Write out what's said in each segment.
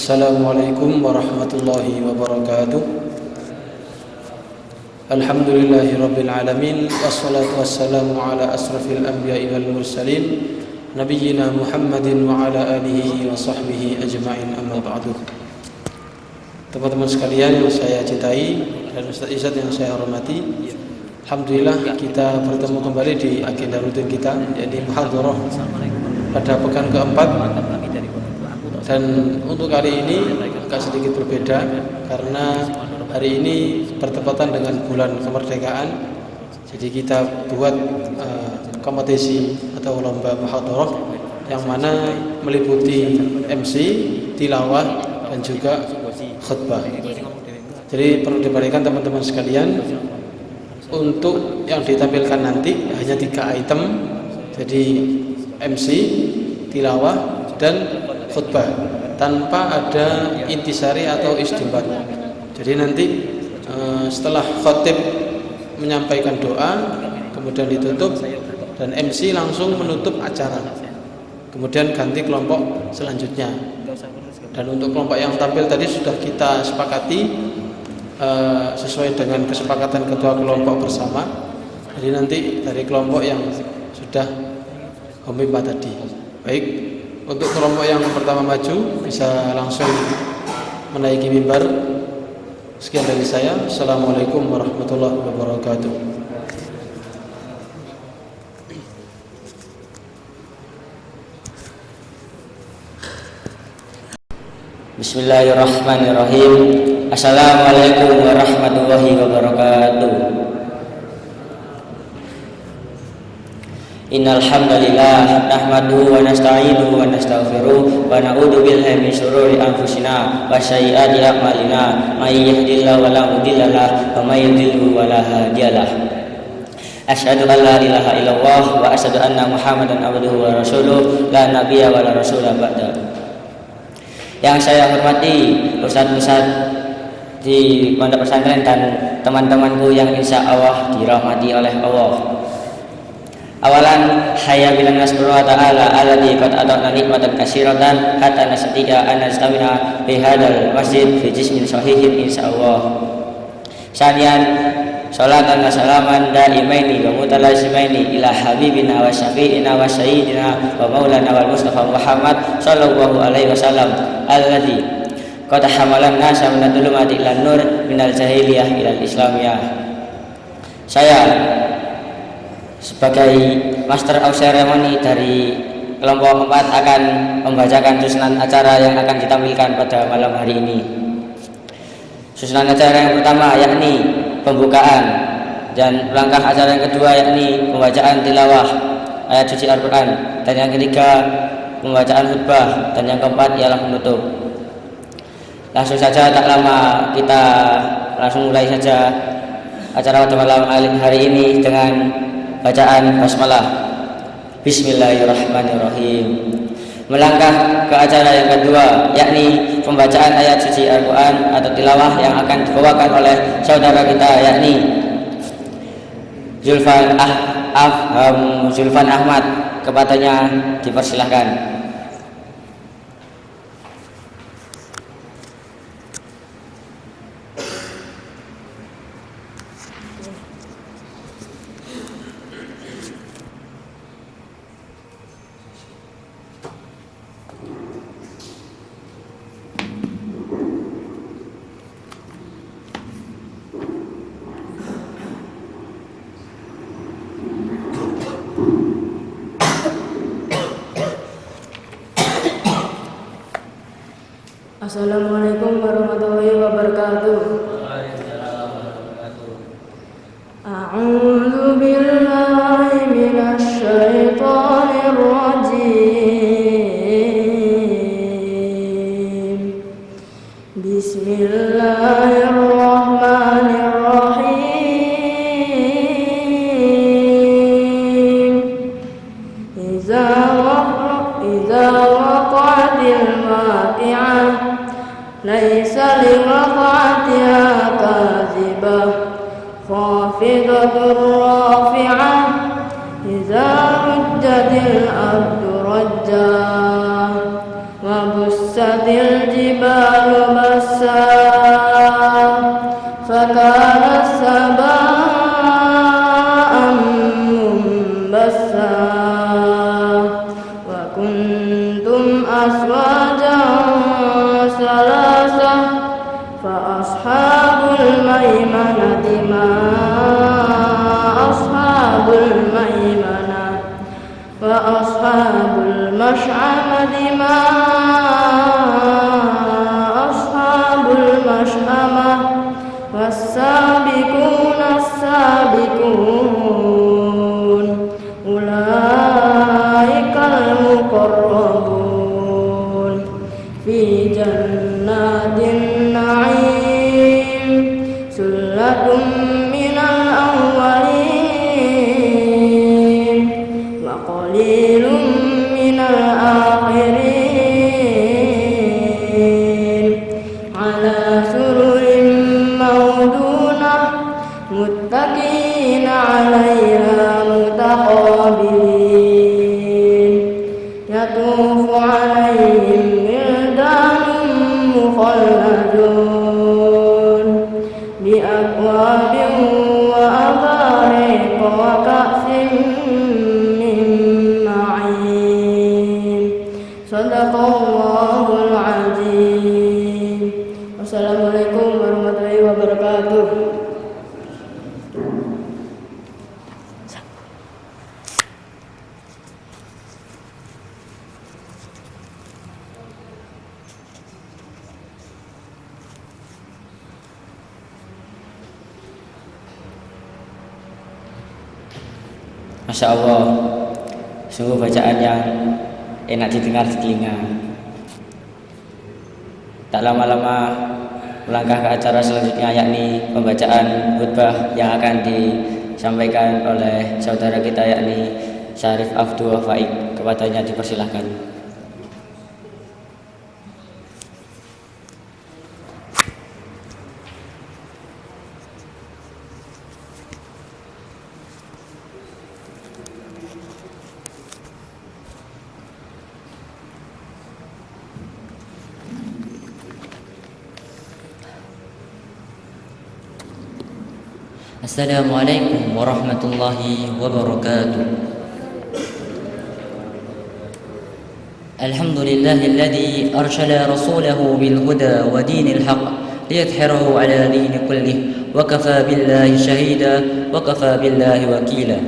Assalamualaikum warahmatullahi wabarakatuh. Alhamdulillahi rabbil alamin, wassalatu wassalamu ala asrafil anbiya'i wal mursalin, nabiyyina Muhammadin wa ala alihi wa sahbihi ajma'in, amma ba'du. Teman-teman sekalian yang saya cintai dan Ustaz Izzat yang saya hormati, alhamdulillah kita bertemu kembali di agenda rutin kita, yaitu muhadharah pada pekan keempat. Dan untuk kali ini agak sedikit berbeda karena hari ini bertepatan dengan bulan kemerdekaan. Jadi kita buat kompetisi atau lomba muhadharah yang mana meliputi MC, tilawah dan juga khutbah. Jadi perlu diperhatikan teman-teman sekalian, untuk yang ditampilkan nanti hanya 3 item. Jadi MC, tilawah dan khutbah, tanpa ada intisari atau istimbat. Jadi nanti setelah khotib menyampaikan doa, kemudian ditutup, dan MC langsung menutup acara. Kemudian ganti kelompok selanjutnya. Dan untuk kelompok yang tampil tadi sudah kita sepakati sesuai dengan kesepakatan ketua kelompok bersama. Jadi nanti dari kelompok yang sudah homimah tadi. Baik. Untuk kelompok yang pertama maju bisa langsung menaiki mimbar. Sekian dari saya. Assalamualaikum warahmatullahi wabarakatuh. Bismillahirrahmanirrahim. Assalamualaikum warahmatullahi wabarakatuh. Innal hamdalillah nahmaduhu wa nasta'inuhu wa nastaghfiruh wa na'udzu billahi min shururi anfusina wa sayyiati a'malina. May yahdihillahu fala mudilla lahu wa may yudlil fala hadiyalah. Asyhadu an la ilaha illallah wa asyhadu anna Muhammadan abduhu wa rasuluh, la nabiyya wa la rasula ba'da. Yang saya hormati ustaz-ustaz di pondok pesantren dan teman-temanku yang insya Allah dirahmati oleh Allah. Awalan hayya bilan nasburu wa ta'ala alladhi qad ata'na nikmatan katsiratan hatta nastati'a an nastamina fi hadzal masjid fi jismin sahihin insyaallah. Sanian sholatan wa salaman daimaini wa mutalazimaini ila habibina wa syafi'ina wa sayyidina wa maulana wal mustafa Muhammad sallallahu alaihi wasallam alladhi qad hamalan nasa min adh-dhulumati ilan nur minal jahiliyah ilal islamiyah. Saya sebagai Master of Ceremony dari kelompok 4 akan membacakan susunan acara yang akan ditampilkan pada malam hari ini. Susunan acara yang pertama yakni pembukaan, dan langkah acara yang kedua yakni pembacaan tilawah ayat suci Al-Quran, dan yang ketiga pembacaan khutbah, dan yang keempat ialah penutup. Langsung saja, tak lama kita langsung mulai saja acara pada malam hari ini dengan bacaan basmalah. Bismillahirrahmanirrahim. Melangkah ke acara yang kedua yakni pembacaan ayat suci Al-Quran atau tilawah yang akan dibawakan oleh saudara kita yakni Zulfan Ahmad. Kepadanya dipersilahkan. Assalamualaikum warahmatullahi wabarakatuh. A'udzu billahi minasy syaithanir rajim. Bismillahirrahmanirrahim. Iza waqa'atil waqi'ah laisa liwaqa'atiha kazibah khafidatur rafi'ah idza rujjatil ardu rajja wa bussatil jibal سباء منبثا وكنتم أزواجا ثلاثة فأصحاب الميمنة ما أصحاب الميمنة وأصحاب المشأمة ما أصحاب المشأمة والسابقون السابقون أولئك المقربون في جنات النعيم ثلة من الأولين وقليل من الآخرين على سرر موضونة متكئين عليها متقابلين يطوف عليهم ولدان مخلدون بأكواب وأباريق وكأس من معين صدق الله العظيم. Wassalamualaikum warahmatullahi wabarakatuh. Masya Allah, sungguh bacaan yang enak didengar di telinga. Tak lama-lama melangkah ke acara selanjutnya, yakni pembacaan khutbah yang akan disampaikan oleh saudara kita, yakni Syarif Abdul Faik. Kepadanya dipersilahkan. Assalamualaikum warahmatullahi wabarakatuh. Alhamdulillahilladzi arsala rasulahu bil huda wa dinil haqq liyudhhirahu ala dini kullih wa kafa billahi shahida wa kafa billahi wakila.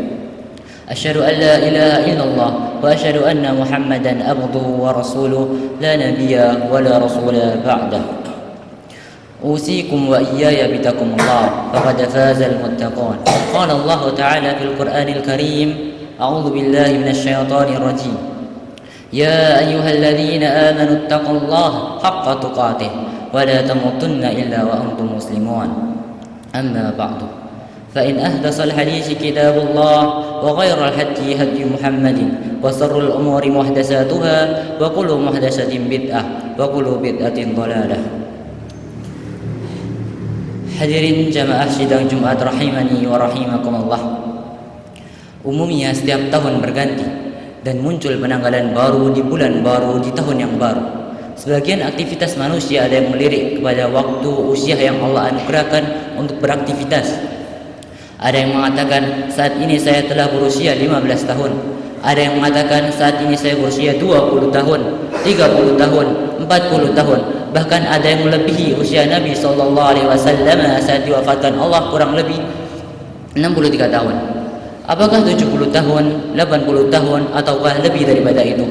Asyhadu an la ilaha illallah wa asyhadu anna Muhammadan abduhu wa rasuluhu la nabiyya wa la rasula ba'dah. أوصيكم وإياي بتقوى الله فقد فاز المتقون. قال الله تعالى في القرآن الكريم: أعوذ بالله من الشيطان الرجيم. يا أيها الذين آمنوا اتقوا الله حق تقاته ولا تموتن إلا وأنتم مسلمون. أما بعد فإن أحدث الحديث كتاب الله وغير الهدي هدي محمد وشر الأمور محدثاتها وكل محدثة بدعة وكل بدعة ضلالة. Hadirin jamaah sidang Jumat rahimani wa rahimakumullah. Umumnya setiap tahun berganti dan muncul penanggalan baru di bulan baru di tahun yang baru. Sebagian aktivitas manusia ada yang melirik kepada waktu usia yang Allah anugerahkan untuk beraktivitas. Ada yang mengatakan saat ini saya telah berusia 15 tahun. Ada yang mengatakan saat ini saya berusia 20 tahun, 30 tahun, 40 tahun. Bahkan ada yang melebihi usia Nabi SAW saat diwafatkan Allah kurang lebih 63 tahun. Apakah 70 tahun, 80 tahun, ataukah lebih daripada itu?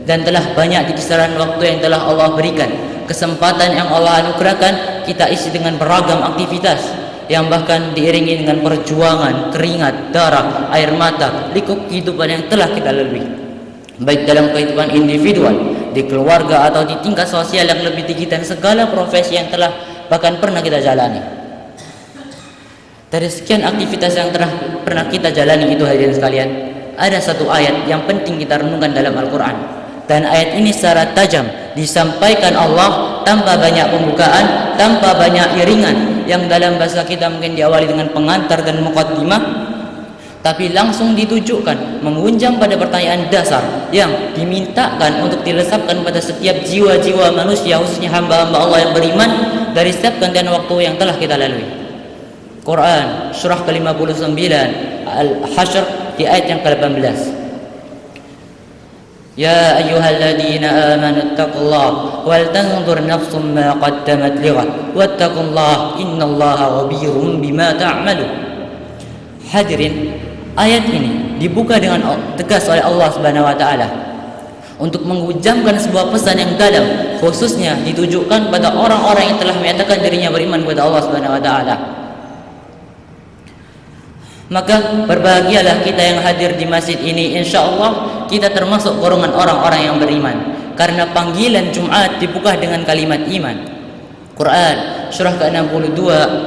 Dan telah banyak di kisaran waktu yang telah Allah berikan, kesempatan yang Allah anugerahkan, kita isi dengan beragam aktivitas yang bahkan diiringi dengan perjuangan, keringat, darah, air mata, likuk kehidupan yang telah kita lalui, baik dalam kehidupan individual, di keluarga, atau di tingkat sosial yang lebih tinggi, dan segala profesi yang telah bahkan pernah kita jalani. Dari sekian aktivitas yang telah pernah kita jalani itu, hadirin sekalian, ada satu ayat yang penting kita renungkan dalam Al-Quran. Dan ayat ini secara tajam disampaikan Allah tanpa banyak pembukaan, tanpa banyak iringan yang dalam bahasa kita mungkin diawali dengan pengantar dan muqaddimah, tapi langsung ditujukan mengunjang pada pertanyaan dasar yang dimintakan untuk dilesapkan pada setiap jiwa-jiwa manusia, khususnya hamba-hamba Allah yang beriman, dari setiap gantian waktu yang telah kita lalui. Quran surah ke-59 Al-Hasyr di ayat yang ke-18. Ya ayyuhalladzina amanu taqullaha wal tanzur nafsum ma qaddamat lighad wattaqullaha innallaha khabirum bima ta'malun. Hadirin, ayat ini dibuka dengan tegas oleh Allah Subhanahu wa taala untuk mengucapkan sebuah pesan yang dalam, khususnya ditujukan pada orang-orang yang telah menyatakan dirinya beriman kepada Allah Subhanahu wa taala. Maka berbahagialah kita yang hadir di masjid ini. InsyaAllah kita termasuk golongan orang-orang yang beriman, karena panggilan Jumat dibuka dengan kalimat iman. Quran surah ke-62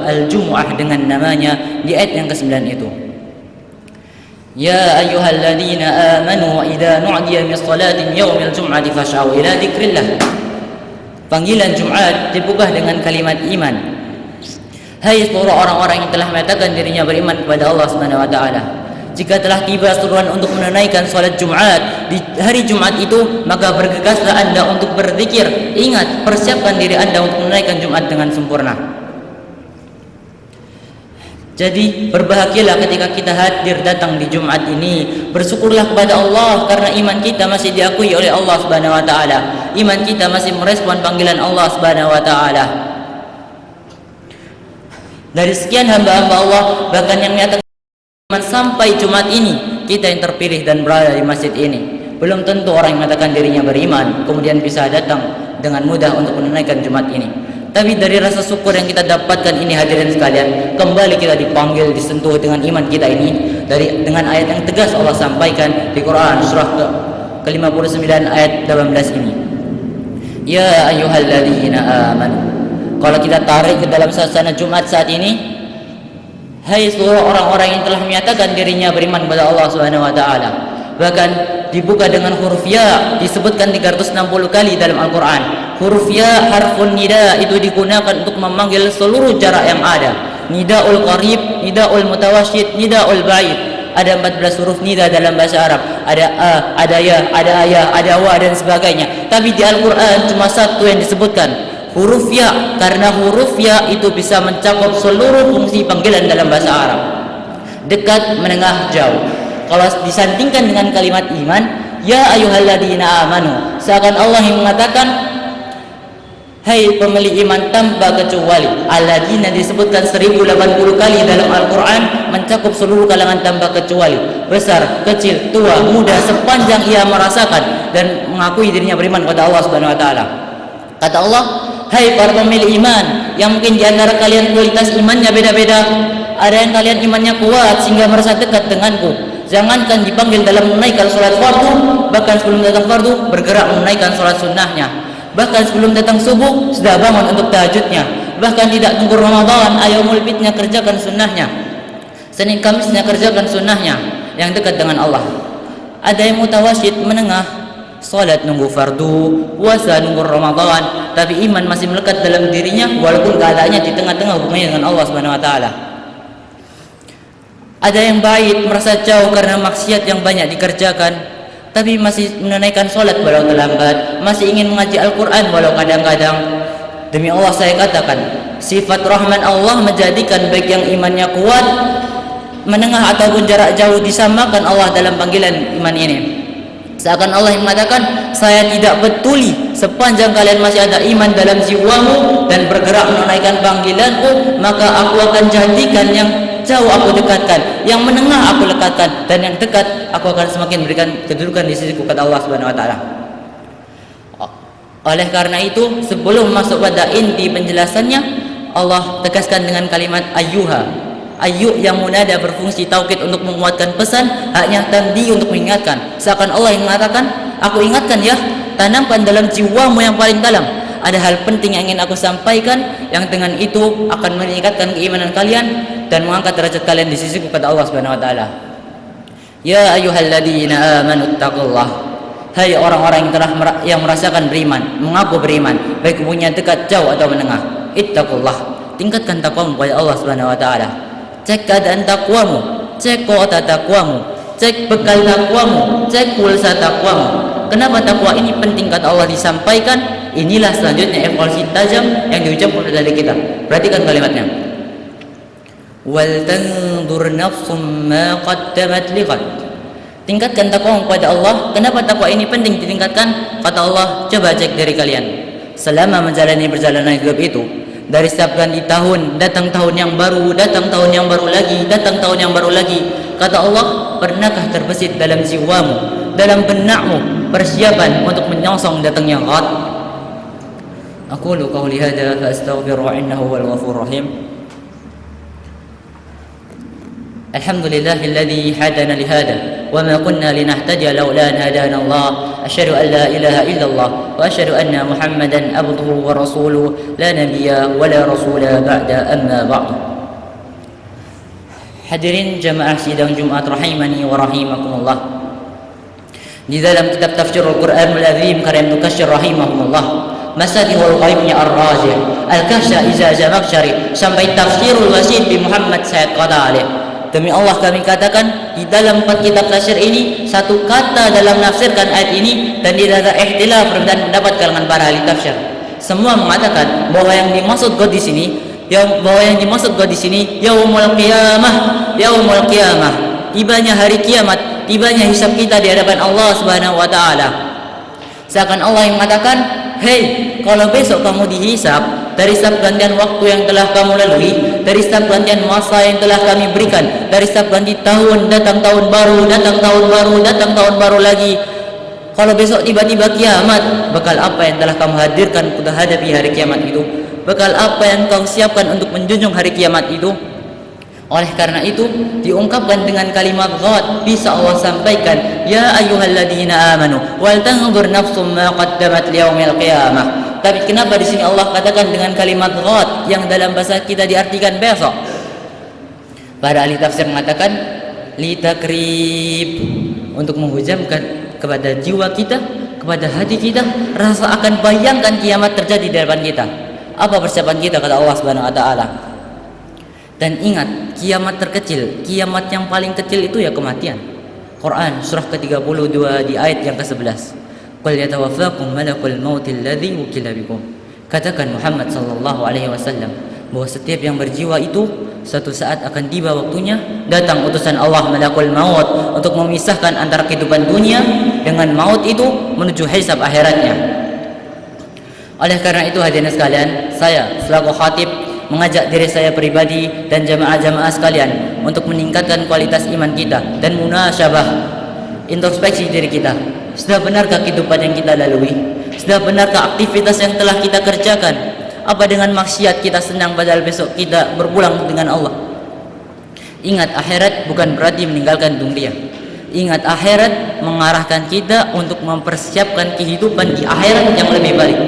Al-Jumu'ah dengan namanya di ayat yang ke-9 itu. Ya ayyuhalladzina amanu idza nu'diya mis salatin yaumil jum'ati fas'au ila dzikrillah. Panggilan Jumat dibuka dengan kalimat iman. Hai seluruh orang-orang yang telah menyatakan dirinya beriman kepada Allah Subhanahu wa taala. Jika telah tiba seruan untuk menunaikan salat Jumat di hari Jumat itu, maka bergegaslah Anda untuk berzikir. Ingat, persiapkan diri Anda untuk menunaikan Jumat dengan sempurna. Jadi berbahagialah ketika kita hadir datang di Jumat ini. Bersyukurlah kepada Allah karena iman kita masih diakui oleh Allah Subhanahu wa taala. Iman kita masih merespon panggilan Allah Subhanahu wa taala. Dari sekian hamba-hamba Allah, bahkan yang menyatakan sampai Jumat ini, kita yang terpilih dan berada di masjid ini. Belum tentu orang yang mengatakan dirinya beriman kemudian bisa datang dengan mudah untuk menunaikan Jumat ini. Tapi dari rasa syukur yang kita dapatkan ini, hadirin sekalian, kembali kita dipanggil, disentuh dengan iman kita ini dengan ayat yang tegas Allah sampaikan di Quran surah ke-59 ayat 18 ini. Ya ayyuhalladzina amanu. Kalau kita tarik ke dalam suasana Jumat saat ini, hai seluruh orang-orang yang telah menyatakan dirinya beriman kepada Allah Subhanahu wa taala. Bahkan dibuka dengan huruf ya, disebutkan 360 kali dalam Al-Qur'an. Huruf ya harfun nida, itu digunakan untuk memanggil seluruh jarak yang ada. Nidaul qarib, nidaul mutawassyid, nidaul ba'id. Ada 14 huruf nida dalam bahasa Arab. Ada a, ada ya, ada ayah, ada wa dan sebagainya. Tapi di Al-Qur'an cuma satu yang disebutkan, huruf ya, karena huruf ya itu bisa mencakup seluruh fungsi panggilan dalam bahasa Arab. Dekat, menengah, jauh. Kalau disandingkan dengan kalimat iman, ya ayyuhalladzina amanu, seakan Allah yang mengatakan, hai pemilik iman tanpa kecuali. Alladzina disebutkan 1080 kali dalam Al-Quran, mencakup seluruh kalangan tanpa kecuali. Besar, kecil, tua, muda, sepanjang ia merasakan dan mengakui dirinya beriman kepada Allah Subhanahu wa taala. Kata Allah, hai para pemilik iman, yang mungkin di antara kalian kualitas imannya beda-beda. Ada yang kalian imannya kuat sehingga merasa dekat denganku. Jangankan dipanggil dalam menunaikan sholat fardu, bahkan sebelum datang fardu bergerak menunaikan sholat sunnahnya. Bahkan sebelum datang subuh sudah bangun untuk tahajudnya. Bahkan tidak tunggu Ramadan, ayyamul bidnya kerjakan sunnahnya. Senin Kamisnya kerjakan sunnahnya yang dekat dengan Allah. Ada yang mutawassyid, menengah, salat nunggu fardu, puasa nunggu Ramadan, tapi iman masih melekat dalam dirinya walaupun keadaannya di tengah-tengah hubungannya dengan Allah Subhanahu wa taala. Ada yang baik, merasa jauh karena maksiat yang banyak dikerjakan, tapi masih menunaikan salat walau terlambat, masih ingin mengaji Al-Qur'an walau kadang-kadang. Demi Allah saya katakan, sifat rahman Allah menjadikan baik yang imannya kuat, menengah ataupun jarak jauh disamakan Allah dalam panggilan iman ini. Seakan Allah yang mengatakan, saya tidak peduli sepanjang kalian masih ada iman dalam jiwamu dan bergerak menunaikan panggilanku, maka aku akan jadikan yang jauh aku dekatkan, yang menengah aku lekatkan, dan yang dekat aku akan semakin berikan kedudukan di sisiku, kata Allah Subhanahu wa taala. Oleh karena itu, sebelum masuk pada inti penjelasannya, Allah tegaskan dengan kalimat ayyuha. Ayyuk yang munada berfungsi taukid untuk menguatkan pesan, haknya tandi untuk mengingatkan. Seakan Allah yang mengatakan, aku ingatkan ya, tanamkan dalam jiwamu yang paling dalam. Ada hal penting yang ingin aku sampaikan, yang dengan itu akan meningkatkan keimanan kalian dan mengangkat derajat kalian di sisiku, kata Allah Subhanahu wa taala. Ya ayyuhalladzina amanu taqullah. Hai orang-orang yang merasakan beriman, mengaku beriman, baik hubungannya dekat, jauh atau menengah. Ittaqullah. Tingkatkan takwamu kepada Allah Subhanahu wa taala. Cek keadaan takwamu, cek kuota takwamu, cek bekal takwamu, cek pulsa takwamu. Kenapa takwa ini penting, kata Allah disampaikan? Inilah selanjutnya evaluasi tajam yang diucapkan dari kita. Perhatikan kalimatnya. wal tanzur nafsum ma qaddamat lighad. Tingkatkan takwa kepada Allah. Kenapa takwa ini penting ditingkatkan? Kata Allah, coba cek diri kalian. Selama menjalani perjalanan hidup itu, dari setiap ganti tahun, datang tahun yang baru, datang tahun yang baru lagi, datang tahun yang baru lagi. Kata Allah, pernahkah terbesit dalam jiwamu, dalam benakmu persiapan untuk menyongsong datangnya ghad? Aqulu qawli hadza fa astaghfiruhu innahu huwal ghafurur rahim. Alhamdulillahilladzi hadana li hadha wa ma kunna linahtadiya laula an hadana Allah. Asyhadu an la ilaha illallah wa asyhadu anna Muhammadan abduhu wa rasuluhu la nabiyya wa la rasula ba'da, amma ba'du. Hadirin jamaah sidang Jumat rahimani wa rahimakumullah. Di dalam kitab Tafsir Al-Qur'anul Azim karya Ibnu Katsir rahimahumullah, Masadihul Ghaibnya Ar-Razi, Al-Kahsya Iza Zamakhsyari, sampai Tafsirul Wasid bi Muhammad Said Qadalih. Demi Allah kami katakan, di dalam 4 kitab tafsir ini, satu kata dalam menafsirkan ayat ini dan tidak ada ikhtilaf perbedaan pendapat kalangan para ahli tafsir. Semua mengatakan bahwa yang dimaksud God di sini, yaumul qiyamah, yaumul qiyamah, tibanya hari kiamat, tibanya hisab kita di hadapan Allah Subhanahu wa taala. Seakan Allah yang mengatakan, "Hei, kalau besok kamu dihisab dari setiap gantian waktu yang telah kamu lalui, dari setiap gantian masa yang telah kami berikan, dari setiap ganti tahun, datang tahun baru, datang tahun baru, datang tahun baru lagi. Kalau besok tiba-tiba kiamat, bekal apa yang telah kamu hadirkan untuk hadapi hari kiamat itu? Bekal apa yang kau siapkan untuk menjunjung hari kiamat itu?" Oleh karena itu diungkapkan dengan kalimat ghad, bisa Allah sampaikan, "Ya ayyuhalladzina amanu wal tanzur nafsum ma qaddamat liyaumil qiyamah." Tapi kenapa di sini Allah katakan dengan kalimat ghad yang dalam bahasa kita diartikan besok? Para ahli tafsir mengatakan litakrib, untuk menghujamkan kepada jiwa kita, kepada hati kita, rasa akan bayangkan kiamat terjadi di depan kita. Apa persiapan kita, kata Allah Subhanahu wa taala? Dan ingat, kiamat terkecil, kiamat yang paling kecil itu ya kematian. Quran surah ke-32 di ayat yang ke-11. Qul yatawaffakum malakul mautil ladzi wukila bikum. Katakan Muhammad sallallahu alaihi wasallam bahwa setiap yang berjiwa itu suatu saat akan tiba waktunya, datang utusan Allah malakul maut untuk memisahkan antara kehidupan dunia dengan maut itu menuju hisab akhiratnya. Oleh karena itu hadirin sekalian, saya selaku khatib mengajak diri saya pribadi dan jamaah-jamaah sekalian untuk meningkatkan kualitas iman kita dan munasyabah, introspeksi diri kita. Sudah benarkah kehidupan yang kita lalui? Sudah benarkah aktivitas yang telah kita kerjakan? Apa dengan maksiat kita senang padahal besok kita berpulang dengan Allah? Ingat, akhirat bukan berarti meninggalkan dunia. Ingat, akhirat mengarahkan kita untuk mempersiapkan kehidupan di akhirat yang lebih baik.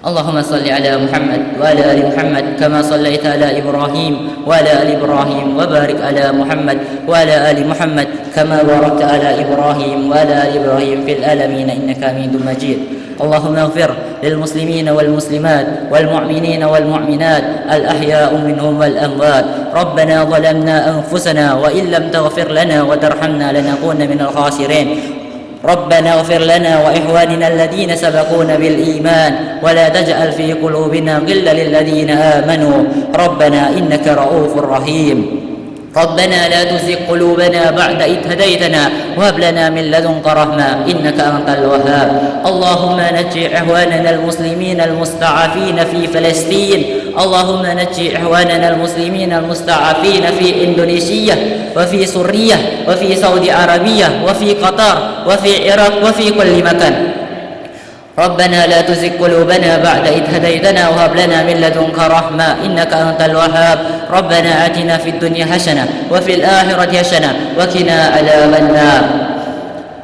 Allahumma salli ala Muhammad wa ala ali Muhammad kama sallaita ala Ibrahim wa ala ali Ibrahim wa barik ala Muhammad wa ala ali Muhammad kama barakta ala Ibrahim wa ala ali Ibrahim fil alamin innaka Hamidum Majid. Allahumma ighfir lil muslimina wal muslimat wal mu'minina wal mu'minat al ahya'u minhum wal amwat. Rabbana zalamna anfusana wa illam taghfir lana wa tarhamna lanakunanna minal khasirin. ربنا اغفر لنا وإخواننا الذين سبقونا بالإيمان ولا تجعل في قلوبنا غلا للذين آمنوا ربنا إنك رؤوف رحيم ربنا لا تزغ قلوبنا بعد إذ هديتنا وهب لنا من لدنك رحمة إنك أنت الوهاب اللهم نجي إخواننا المسلمين المستضعفين في فلسطين اللهم نجي إخواننا المسلمين المستضعفين في إندونيسيا وفي سوريا وفي سعودي عربية وفي قطر وفي العراق وفي كل مكان ربنا لا تزغ قلوبنا بعد إذ هديتنا وهب لنا من لدنك رحمة إنك أنت الوهاب ربنا آتنا في الدنيا حسنة وفي الآخرة حسنة وقنا عذاب النار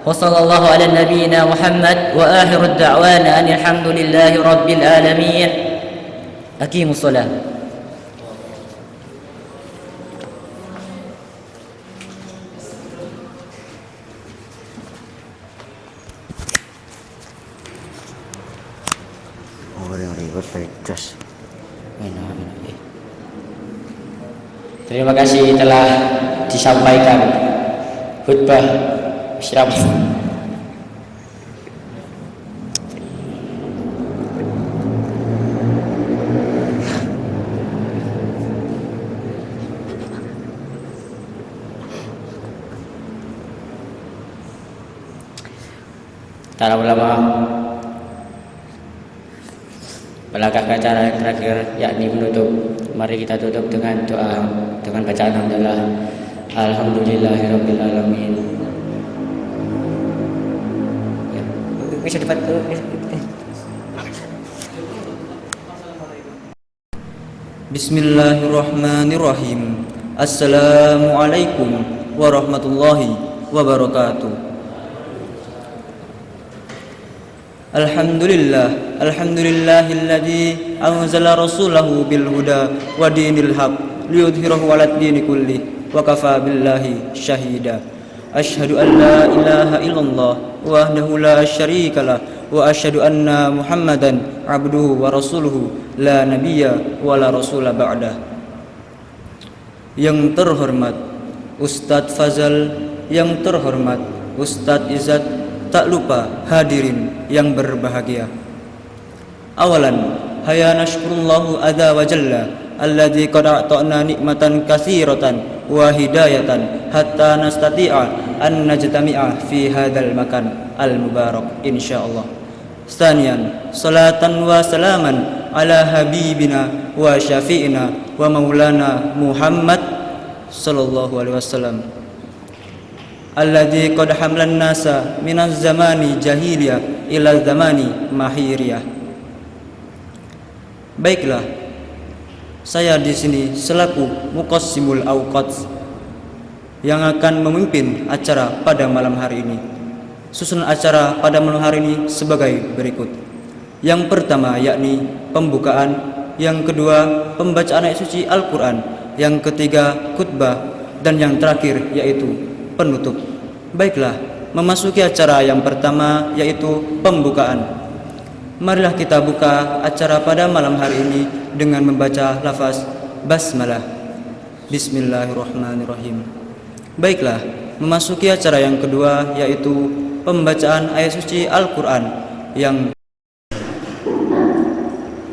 وصلى الله على نبينا محمد وآخر الدعوانا أن الحمد لله رب العالمين أقيموا الصلاة. Terima kasih telah disampaikan khutbah siap. para ulama melangkah ke acara yang terakhir, yakni menutup. Mari kita tutup dengan doa, dengan bacaan hamdalah. Alhamdulillahirabbil alamin. Bisa dibantu. Bismillahirrahmanirrahim. Assalamualaikum warahmatullahi wabarakatuh. Alhamdulillahilladzi anzala rasulahu bil huda wa dinil haq liyudhhirahu 'alad dini kulli wa kafa billahi syahida. Asyhadu an la ilaha illallah wahdahu la syarikalah wa asyhadu anna Muhammadan abduhu wa rasuluhu la nabiyya wa la rasula ba'dah. Yang terhormat Ustadz Fazal, yang terhormat Ustadz Izzat, tak lupa hadirin yang berbahagia. Awalan, haya nashkurullahu adza wa jalla alladzi qad a'tana nikmatan katsiratan wa hidayatan hatta nastati'a an najtami'a fi hadzal makan al-mubarak insyaallah. Tsaniyan, salatan wa salaman ala habibina wa syafi'ina wa maulana Muhammad sallallahu alaihi wasallam alladzi qad hamlan nasa minaz zamani jahiliyah ila zamani mahiriyah. Baiklah, saya di sini selaku muqassimul awqat yang akan memimpin acara pada malam hari ini. Susunan acara pada malam hari ini sebagai berikut. Yang pertama yakni pembukaan, yang kedua pembacaan ayat suci Al-Quran, yang ketiga khutbah, dan yang terakhir yaitu penutup. Baiklah, memasuki acara yang pertama yaitu pembukaan. Marilah kita buka acara pada malam hari ini dengan membaca lafaz basmalah. Bismillahirrahmanirrahim. Baiklah, memasuki acara yang kedua yaitu pembacaan ayat suci Al-Quran yang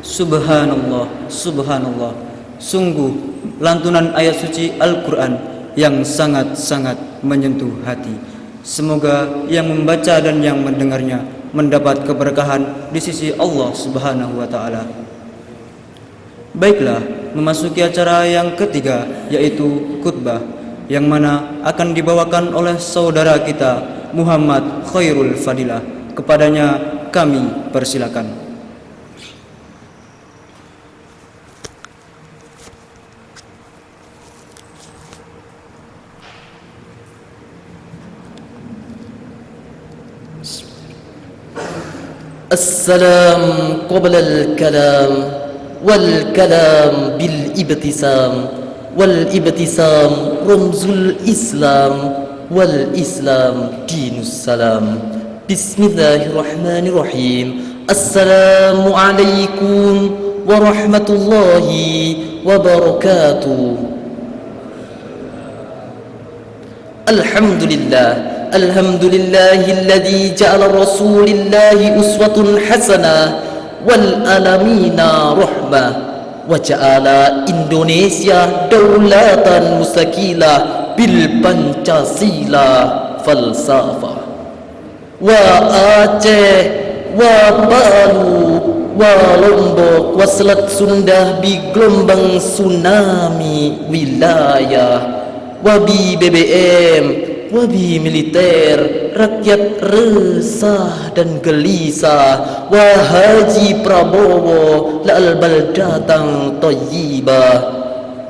Subhanallah, Subhanallah. Sungguh lantunan ayat suci Al-Quran yang sangat-sangat menyentuh hati. Semoga yang membaca dan yang mendengarnya mendapat keberkahan di sisi Allah Subhanahu wa ta'ala. Baiklah, memasuki acara yang ketiga yaitu khutbah, yang mana akan dibawakan oleh saudara kita Muhammad Khairul Fadilah. Kepadanya kami persilakan. السلام قبل الكلام والكلام بالابتسام والابتسام رمز الإسلام والإسلام دين السلام. بسم الله الرحمن الرحيم. السلام عليكم ورحمة الله وبركاته. الحمد لله الحمد لله الذي جعل رسول الله أسوة حسنة والعالمين رحمة وجعل إندونيسيا دولة مستقلة بالبنشاسيلا فلسفة وآجه وبالو وlombok وselat Sunda gelombang tsunami wilayah wabi BBM wabi militer, rakyat resah dan gelisah. Wahaji Prabowo la'al baldatang tayyibah.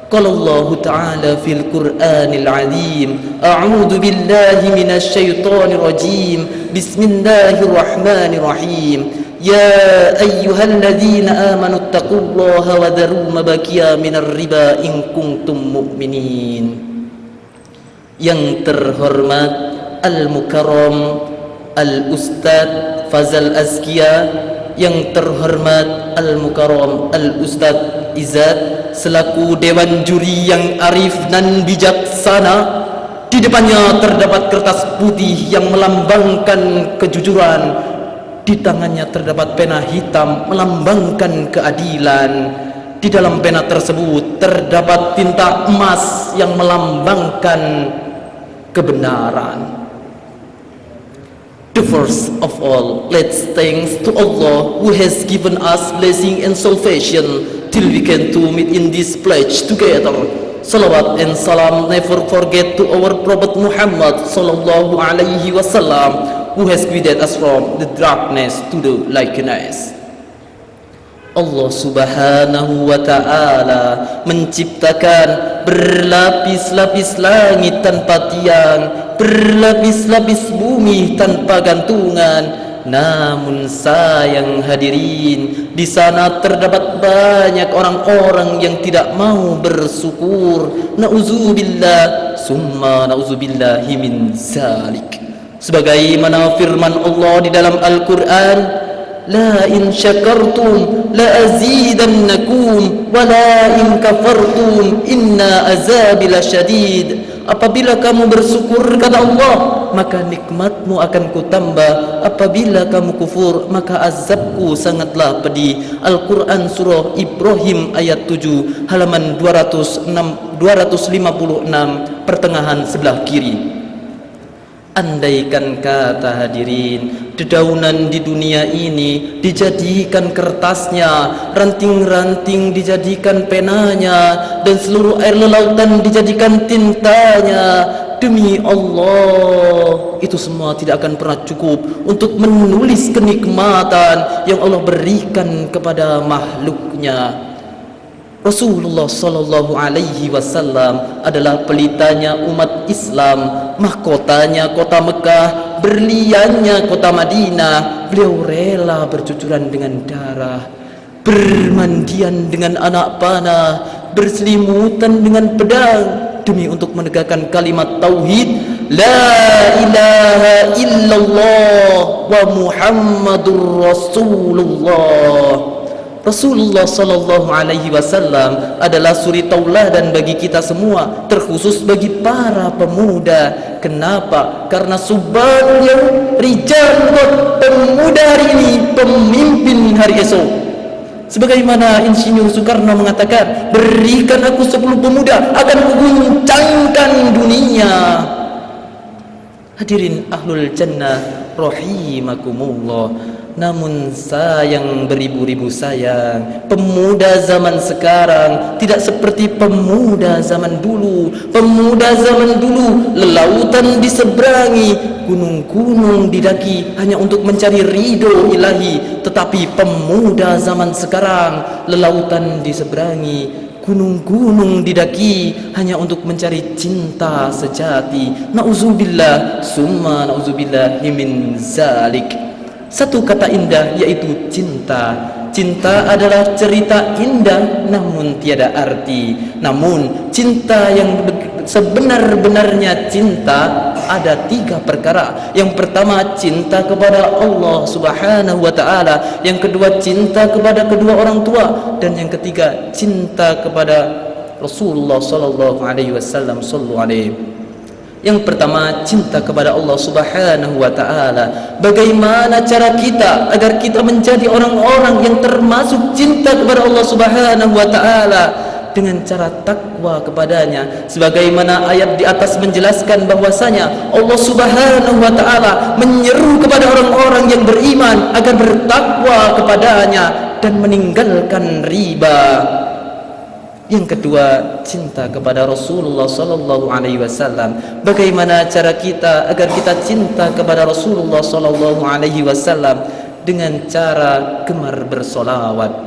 Qala Allah Ta'ala fil Qur'anil Azim, a'udzu billahi minasy syaithanir rajim. Bismillahirrahmanirrahim. Ya ayyuhalladzina amanu taqullaha wa dharu ma baqiya minar riba in kuntum mu'minin. Yang terhormat Al-Mukarram Al-Ustadz Fazal Azkia, yang terhormat Al-Mukarram Al-Ustadz Izzat selaku Dewan Juri yang arif dan bijaksana. Di depannya terdapat kertas putih yang melambangkan kejujuran. Di tangannya terdapat pena hitam melambangkan keadilan. Di dalam pena tersebut terdapat tinta emas yang melambangkan kebenaran. The first of all, let's thanks to Allah who has given us blessing and salvation till we can to meet in this pledge together. Salawat and salam never forget to our Prophet Muhammad sallallahu alaihi wasallam who has guided us from the darkness to the lightness. Allah subhanahu wa ta'ala menciptakan berlapis-lapis langit tanpa tiang, berlapis-lapis bumi tanpa gantungan. Namun sayang hadirin, di sana terdapat banyak orang-orang yang tidak mau bersyukur. Nauzubillah, summa nauzubillahi min zalik. Sebagaimana firman Allah di dalam Al-Quran, la in syakartum la azidannakum wa la in kafartum inna azabi lasyadid. Apabila kamu bersyukur kata Allah, maka nikmatmu akan kutambah. Apabila kamu kufur, maka azabku sangatlah pedih. Al-Quran surah Ibrahim ayat 7 halaman 256 pertengahan sebelah kiri. Andaikan kata hadirin, dedaunan di dunia ini dijadikan kertasnya, ranting-ranting dijadikan penanya, dan seluruh air lautan dijadikan tintanya, demi Allah, itu semua tidak akan pernah cukup untuk menulis kenikmatan yang Allah berikan kepada makhluknya. Rasulullah sallallahu alaihi wasallam adalah pelitanya umat Islam, mahkotanya kota Mekah, berliannya kota Madinah. Beliau rela bercucuran dengan darah, bermandian dengan anak panah, berselimutan dengan pedang demi untuk menegakkan kalimat tauhid la ilaha illallah wa Muhammadur Rasulullah. Rasulullah sallallahu alaihi wasallam adalah suri tauladan bagi kita semua, terkhusus bagi para pemuda. Kenapa? Karena subhanallah, rijal pemuda hari ini pemimpin hari esok. Sebagaimana Insinyur Soekarno mengatakan, berikan aku 10 pemuda, akan kuguncangkan dunia. Hadirin ahlul jannah rahimakumullah. Namun sayang, beribu-ribu sayang, pemuda zaman sekarang tidak seperti pemuda zaman dulu. Pemuda zaman dulu lelautan diseberangi, gunung-gunung didaki hanya untuk mencari ridho ilahi. Tetapi pemuda zaman sekarang lelautan diseberangi, gunung-gunung didaki hanya untuk mencari cinta sejati. Nauzubillah, summa nauzubillahi min zalik. Satu kata indah yaitu cinta. Cinta adalah cerita indah namun tiada arti. Namun cinta yang sebenar-benarnya cinta ada 3 perkara. Yang pertama, cinta kepada Allah subhanahu wa ta'ala. Yang kedua, cinta kepada kedua orang tua. Dan yang ketiga, cinta kepada Rasulullah sallallahu alaihi wasallam. Sallu alaihi. Yang pertama, cinta kepada Allah subhanahu wa ta'ala. Bagaimana cara kita agar kita menjadi orang-orang yang termasuk cinta kepada Allah subhanahu wa ta'ala? Dengan cara takwa kepadanya. Sebagaimana ayat di atas menjelaskan bahwasanya Allah subhanahu wa ta'ala menyeru kepada orang-orang yang beriman agar bertakwa kepadanya dan meninggalkan riba. Yang kedua, cinta kepada Rasulullah sallallahu alaihi wasallam. Bagaimana cara kita agar kita cinta kepada Rasulullah sallallahu alaihi wasallam? Dengan cara gemar bersolawat.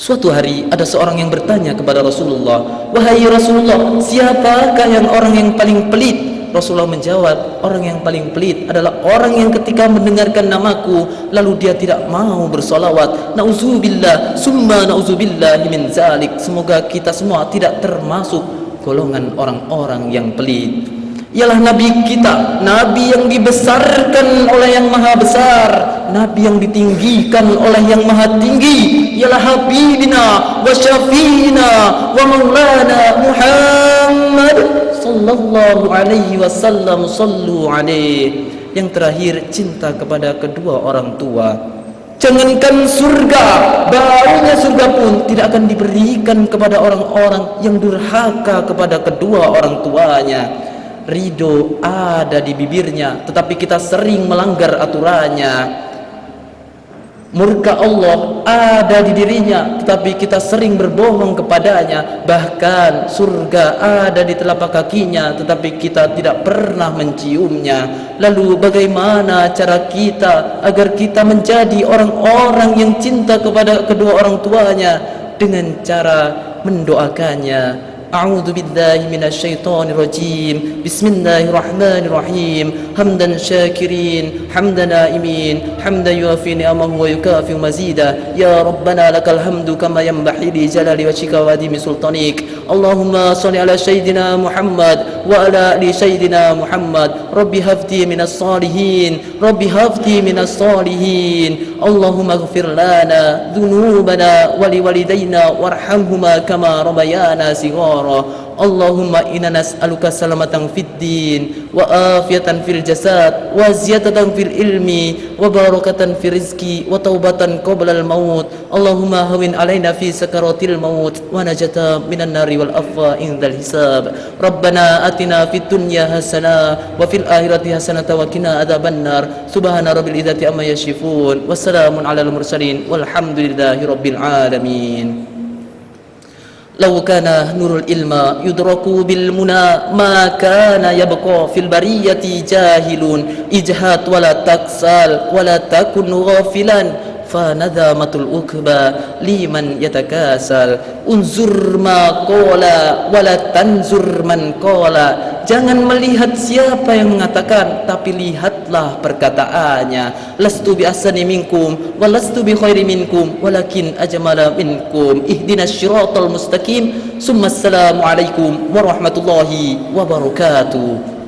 Suatu hari ada seorang yang bertanya kepada Rasulullah, "Wahai Rasulullah, siapakah yang orang yang paling pelit?" Rasulullah menjawab, orang yang paling pelit adalah orang yang ketika mendengarkan namaku lalu dia tidak mau bersolawat. Nauzubillah, summa nauzubillahi min zalik. Semoga kita semua tidak termasuk golongan orang-orang yang pelit. Ialah Nabi kita, Nabi yang dibesarkan oleh yang maha besar, Nabi yang ditinggikan oleh yang maha tinggi. Ialah Habibina wa Syafi'ina wa Maulana Muhammad sallallahu alaihi wasallam. Sallu alaihi. Yang terakhir, cinta kepada kedua orang tua. Jangankan surga, baunya surga pun tidak akan diberikan kepada orang-orang yang durhaka kepada kedua orang tuanya. ridho ada di bibirnya, tetapi kita sering melanggar aturannya. Murka Allah ada di dirinya, tetapi kita sering berbohong kepadanya. Bahkan surga ada di telapak kakinya, tetapi kita tidak pernah menciumnya. Lalu bagaimana cara kita agar kita menjadi orang-orang yang cinta kepada kedua orang tuanya? Dengan cara mendoakannya. A'udzu billahi minasyaitonir rajim. Bismillahirrahmanirrahim. Hamdan syakirin, hamdan naimin, hamdan yuafi ni'amahu wa yukafi mazida. Ya Rabbana lakal hamdu kama yanbaghi li jalali wajhika wa adimi sultanik. Allahumma shalli ala sayyidina Muhammad wa ala ali sayyidina Muhammad. Rabbi hafdi minas salihin, Rabbi hafdi minas salihin. Allahumma ighfir lana dhunubana wa liwalidayna warhamhuma kama rabbayana shighara. Allahumma inna nas'aluka salamatan fid din wa afiyatan fil jasad wa ziyadatan fil ilmi wa barakatan fil rizqi wa taubatan qabla al maut. Allahumma hawin alaina fi sakaratil maut wa najata minan nari wal afwa indal hisab. Rabbana atina fid dunya hasanah wa fil akhirati hasanah wa qina adzaban nar. Subhana rabbil izzati amma yasifun. Wassalamun alal mursalin walhamdulillahi rabbil alamin. لو كان نور العلم يدرك بالمنى ما كان يبقى في البرية جاهل اجهد ولا تكسل ولا تكن غافلا فندامة العقبى لمن يتكاسل unzur ma qala wala tanzur man qala. Jangan melihat siapa yang mengatakan, tapi lihatlah perkataannya. Lastu bi ahsani minkum wa lastu bi khairi minkum walakin ajmala minkum. Ihdinas siratal mustaqim. Summa assalamu alaikum warahmatullahi wabarakatuh.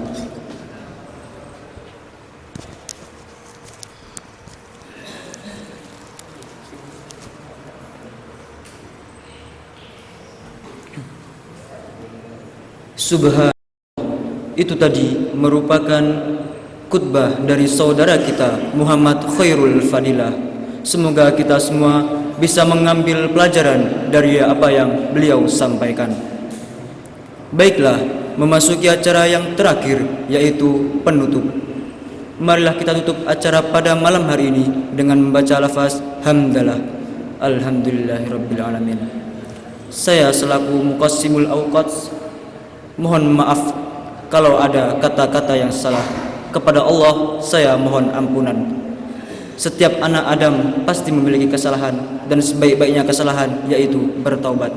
Subhan, itu tadi merupakan khutbah dari saudara kita Muhammad Khairul Fadilah. Semoga kita semua bisa mengambil pelajaran dari apa yang beliau sampaikan. Baiklah, memasuki acara yang terakhir, yaitu penutup. Marilah kita tutup acara pada malam hari ini dengan membaca lafaz hamdalah. Alhamdulillahirabbil alamin. Saya selaku Muqassimul Awqats mohon maaf kalau ada kata-kata yang salah. Kepada Allah saya mohon ampunan. Setiap anak Adam pasti memiliki kesalahan, dan sebaik-baiknya kesalahan yaitu bertaubat.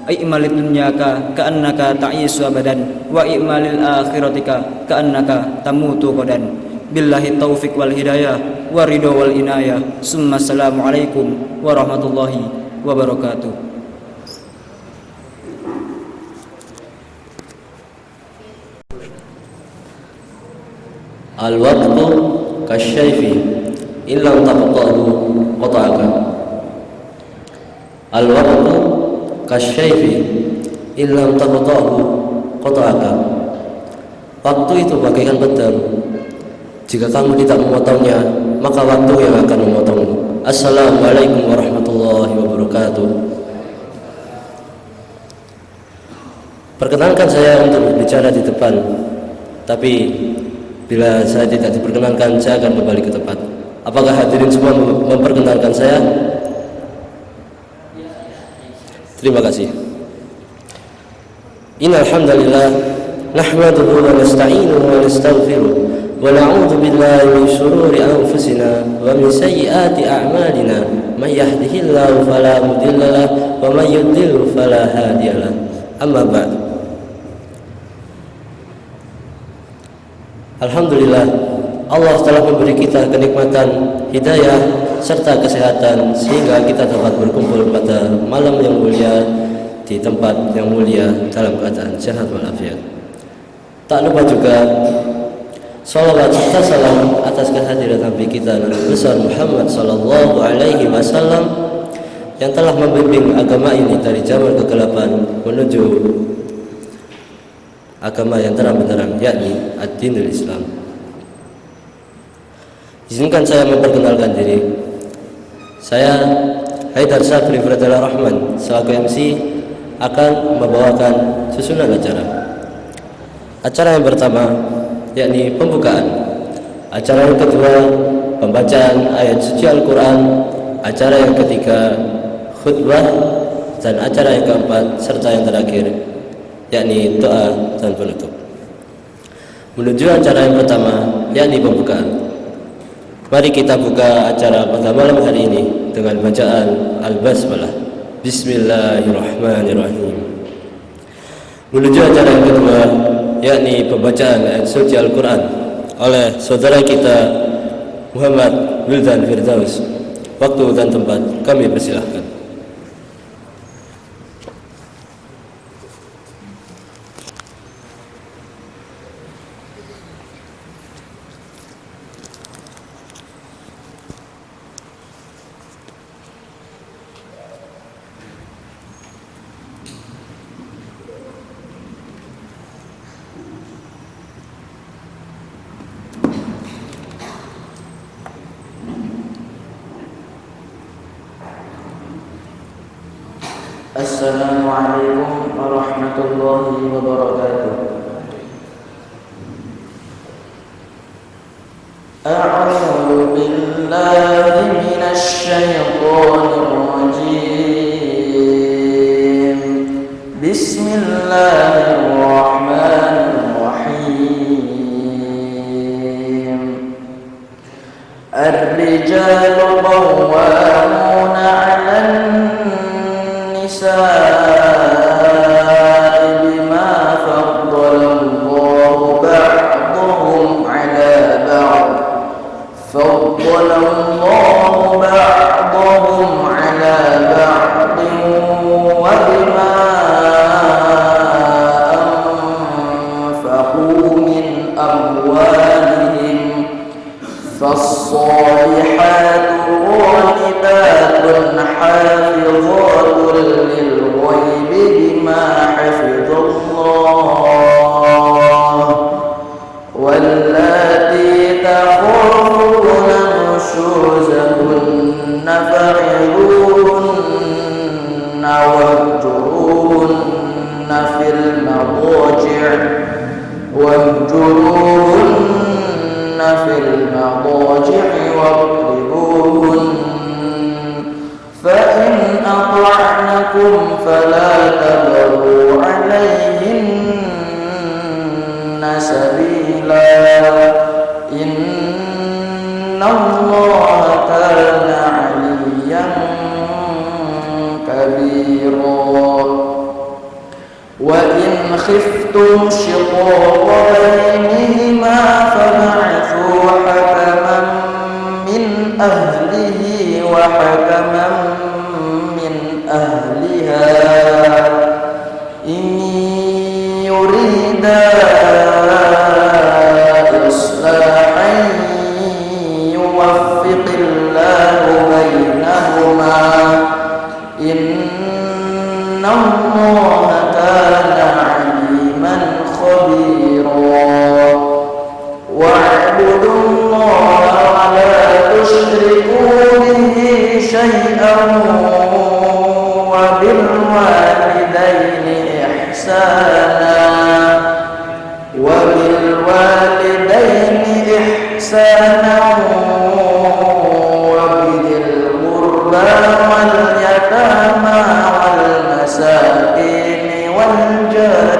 I'malid dunyaka ka'annaka ta'isu abadan wa i'malil akhiratika ka'annaka tamutu qadan. Billahi taufiq wal hidayah wa ridho wal inayah. Summa assalamualaikum warahmatullahi wabarakatuh. Al-waqtu kasyaifi illa taqtahu qata'aka. Al-waqtu kasyaifi illa taqtahu qata'aka. Waktu itu bagaikan pedang, jika kamu tidak memotongnya, maka waktu yang akan memotongmu. Assalamualaikum warahmatullahi wabarakatuh. Perkenankan saya untuk berbicara di depan, tapi bila saya tidak diperkenankan, saya akan kembali ke tempat. Apakah hadirin semua memperkenalkan saya? Terima kasih. Innal hamdalillah nahmaduhu wa nasta'inuhu wa nastaghfiruh wa na'udzu billahi min shururi anfusina wa min sayyiati a'malina. May yahdihillahu fala mudhillalah wa may yudhlil fala hadiyalah. Amma ba'd. Alhamdulillah, Allah telah memberi kita kenikmatan hidayah serta kesehatan sehingga kita dapat berkumpul pada malam yang mulia di tempat yang mulia dalam keadaan sehat walafiat. Tak lupa juga salawat serta salam atas kehadiran Nabi kita Nabi besar Muhammad sallallahu alaihi wasallam yang telah membimbing agama ini dari zaman kegelapan menuju agama yang terang benderang, yakni ad-dinul Islam. Izinkan saya memperkenalkan diri. Saya Haidar Sabri Fadila Rahman selaku MC akan membawakan susunan acara. Acara yang pertama yakni pembukaan. Acara yang kedua pembacaan ayat suci Al-Quran. Acara yang ketiga khutbah. Dan acara yang keempat serta yang terakhir yakni doa dan penutup. Menuju acara yang pertama yakni pembukaan. Mari kita buka acara pada malam hari ini dengan bacaan Al-Basmalah. Bismillahirrahmanirrahim. Menuju acara yang kedua yakni pembacaan ayat suci Al-Quran oleh saudara kita Muhammad Wildan Firdaus. Waktu dan tempat kami persilahkan. Assalamualaikum warahmatullahi wabarakatuh. A'udzu billahi minasy syaithanir rajim. Bismillahirrahmanirrahim. Ar-rijalu qawwamuna 'alan بما فضل الله بعضهم على بعض وبما أنفقوا من أموالهم فالصالحات قانتات حافظات للغيب بما حفظ الله واللاتي تخافون نشوزهن فعظوهن واهجروهن في المضاجع واضربوهن فإن أطعنكم فلا تبغوا عليهن سبيلا إن الله كان عليا كبيرا وإن خفتم شقاق بينهما فبعثوا حكما من أهله وحكما من أهلها إن يريدا إصلاحا يوفق الله بينهما إن الله كان عليما خبيرا واعبدوا الله ولا تشركوا به شيئا وبالوالدين إحسانا وبذي القربى واليتامى والمساكين والجار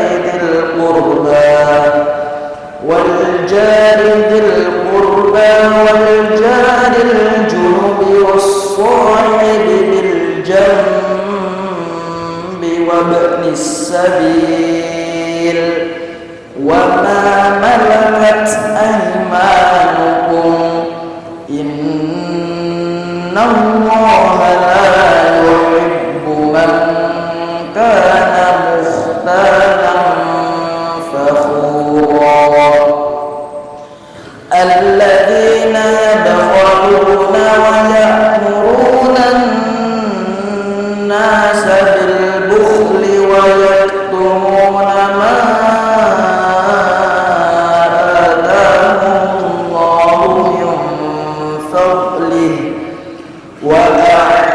ذي القربى والجار الجنب والصاحب بالجنب وابن السبيل وما ملكت أيمانكم إن الله لا يحب من كان مختالا فخورا الذين يبخلون ويأمرون الناس بالبخل ويكتمون ما آتاهم الله من فضله وأعد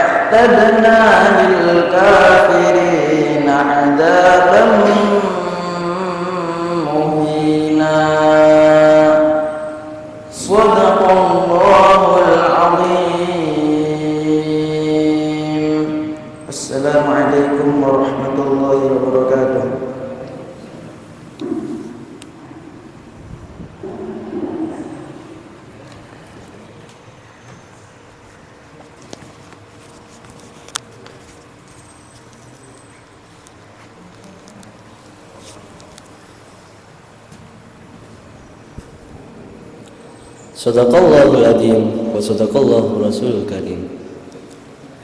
Sadaqallahul adzim wa sadaqallahu rasulul karim.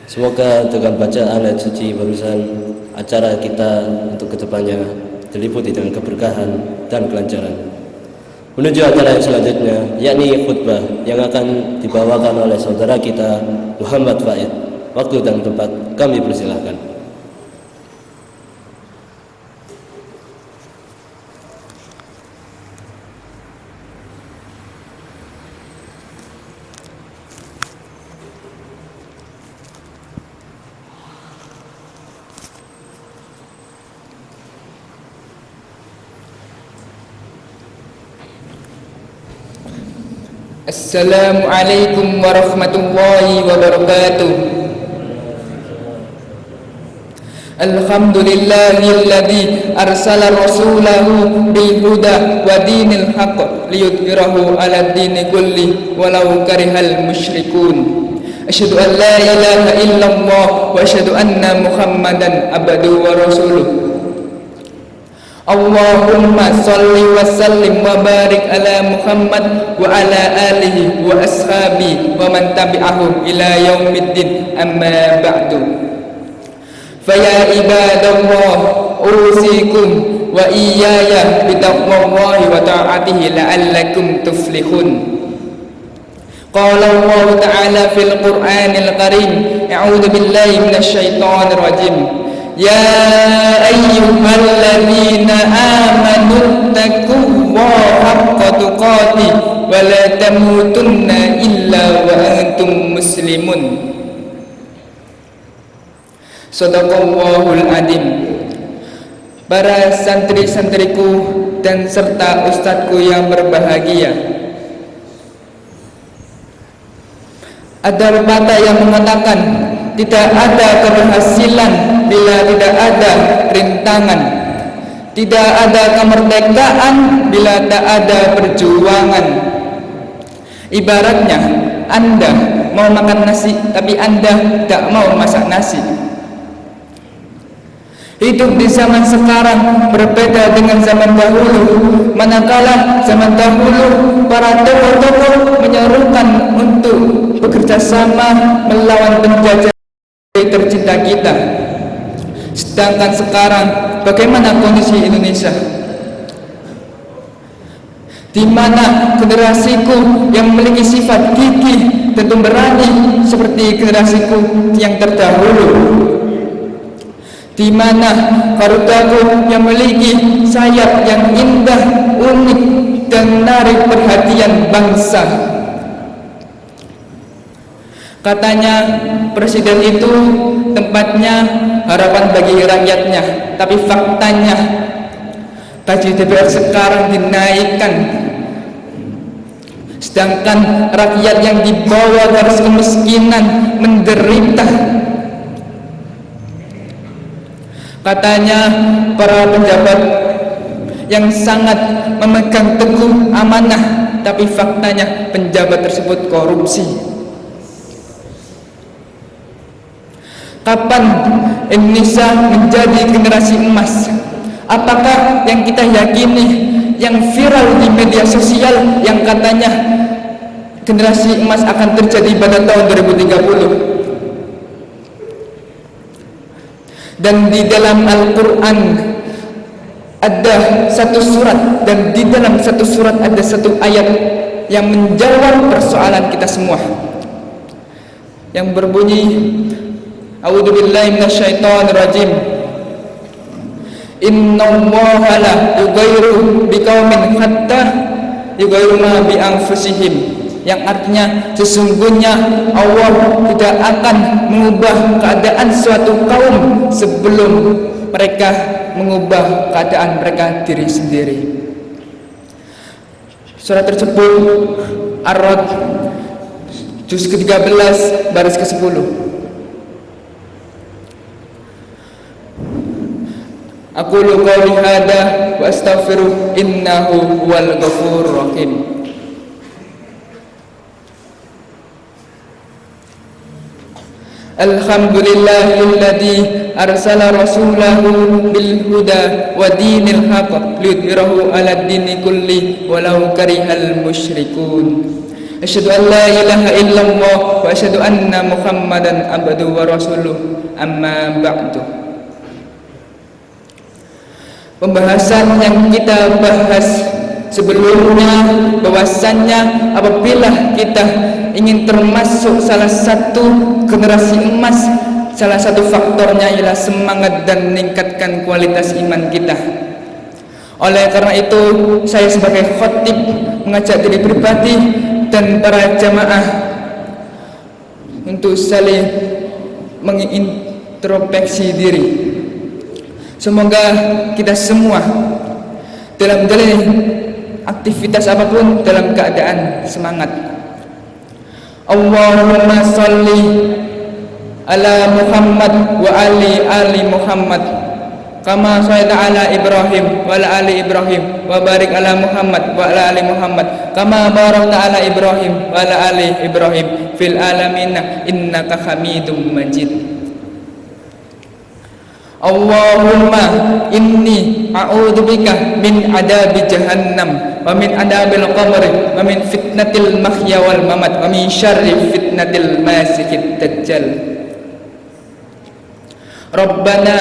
Semoga dengan bacaan ayat suci barusan acara kita untuk kedepannya diliputi dengan keberkahan dan kelancaran. Menuju acara yang selanjutnya, yakni khutbah yang akan dibawakan oleh saudara kita Muhammad Faid. Waktu dan tempat kami persilahkan. Assalamualaikum warahmatullahi wabarakatuh. Alhamdulillahilladzi arsala rasulahu bil huda wa dinil haqq liyudhhirahu 'alad dini kulli walau karihal musyrikun. Asyhadu an la ilaha illallah wa asyhadu anna Muhammadan abduhu wa rasuluh. Allahumma salli wa sallim wa barik ala Muhammad wa ala alihi wa ashabi wa man tabi'ahum ila yaumiddin, amma ba'du. Faya ibadallah, usikum wa iyaya bitaqwallahi wa ta'atihi la'allakum tuflihun. Qala Allah ta'ala fil Qur'anil Karim, a'udzu billahi minasy syaithanir rajim. Ya ayyuhalladzina amanu taqullaha haqqa tuqatih wa la tamutunna illa wa antum muslimun. Shadaqallahul adzim. Para santri-santriku dan serta ustadzku yang berbahagia, ada pepatah yang mengatakan tidak ada keberhasilan bila tidak ada rintangan, tidak ada kemerdekaan bila tak ada perjuangan. Ibaratnya Anda mau makan nasi tapi Anda tak mau masak nasi. Hidup di zaman sekarang berbeda dengan zaman dahulu. Manakala zaman dahulu para tokoh-tokoh menyerukan untuk bekerja sama melawan penjajah tercinta kita. Sedangkan sekarang bagaimana kondisi Indonesia? Di mana generasiku yang memiliki sifat gigih dan pemberani seperti generasiku yang terdahulu? Di mana garudaku yang memiliki sayap yang indah, unik dan menarik perhatian bangsa. Katanya presiden itu tempatnya harapan bagi rakyatnya, tapi faktanya gaji DPR sekarang dinaikkan, sedangkan rakyat yang di bawah garis kemiskinan menderita. Katanya para pejabat yang sangat memegang teguh amanah, tapi faktanya penjabat tersebut korupsi. Kapan Indonesia menjadi generasi emas? Apakah yang kita yakini, yang viral di media sosial yang katanya generasi emas akan terjadi pada tahun 2030? Dan di dalam Al-Quran ada satu surat, dan di dalam satu surat ada satu ayat yang menjawab persoalan kita semua, yang berbunyi, A'udzubillahi minasyaitonirrajim. Innallaha la yughayyiru biqaumin hatta yughayyiru ma bi anfusihim. Yang artinya sesungguhnya Allah tidak akan mengubah keadaan suatu kaum sebelum mereka mengubah keadaan mereka diri sendiri. Surat tersebut Ar-Ra'd juz ke-13 baris ke-10. Aqulu qouli hadza wa astaghfiru innahu huwal ghafurur rahim. Alhamdulillahilladzi arsala rasulahu bil huda wa dinil haqq liyudhhirahu 'alad dini kulli walau karihal musyrikun. Asyhadu an la ilaha illallah wa asyhadu anna Muhammadan abduhu wa rasuluh. Amma ba'du. Pembahasan yang kita bahas sebelumnya bahwasannya apabila kita ingin termasuk salah satu generasi emas, salah satu faktornya ialah semangat dan meningkatkan kualitas iman kita. Oleh karena itu, saya sebagai khatib mengajak diri pribadi dan para jamaah untuk saling mengintrospeksi diri. Semoga kita semua dalam aktivitas apapun dalam keadaan semangat. Allahumma salli ala Muhammad wa ali Muhammad kama shallaita ala Ibrahim wa ala ali Ibrahim wa barik ala Muhammad wa ala ali Muhammad kama barakta ala Ibrahim wa ala ali Ibrahim fil alamin innaka Hamidum Majid. Allahumma inni a'udzubika min adabi jahannam wa min adabil qabri wa min fitnatil mahya wal mamat wa min syarri fitnatil masikid dajjal. Rabbana